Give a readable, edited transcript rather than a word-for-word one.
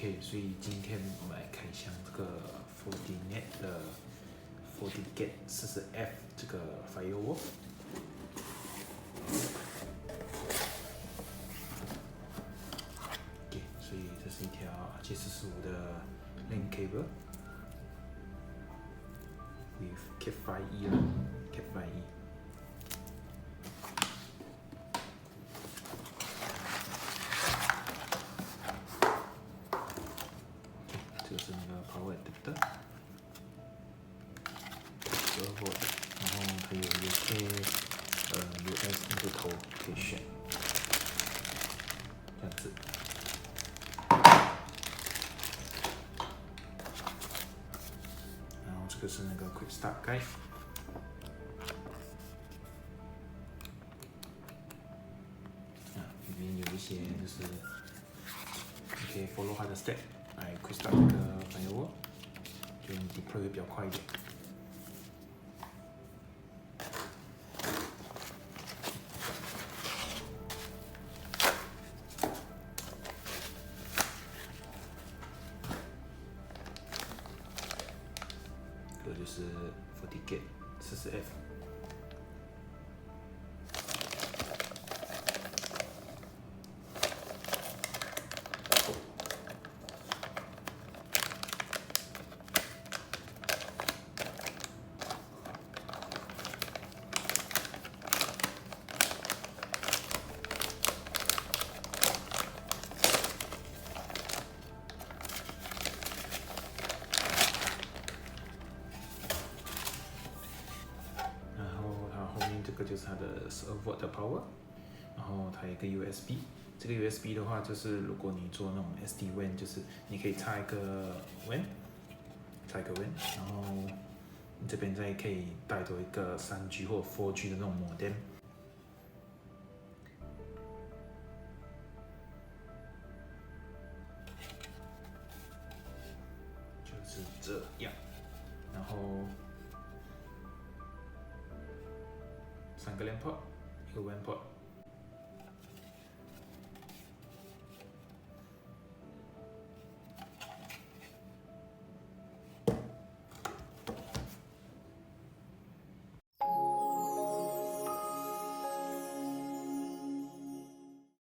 OK， 所以今天我们来看一下这个 FortiNet 的 FortiGate 40F 这个 Firewall。OK， 所以这是一条 RJ45的 LAN cable with Cat5e 啦 ，Cat5e。这是那个 power adapter， 12V， 然后它有UK US 头可以选，这样子。然后这个是那个 Quick Start Guide， 里面有一些就是你可以 follow 它的 step 来 Quick Start 这个 firewall， 就你 deploy 会比较快一点。这个就是 FortiGate 40F。这个就是它的12V 的 power， 然后它有一个 USB， 这个 USB 的话就是如果你做那种 SD-WAN， 就是你可以插一个 WAN， 然后你这边再可以带多一个3G 或 4G 的那种 modem。就是这样，然后3个 LAN port， 一个 WAN port。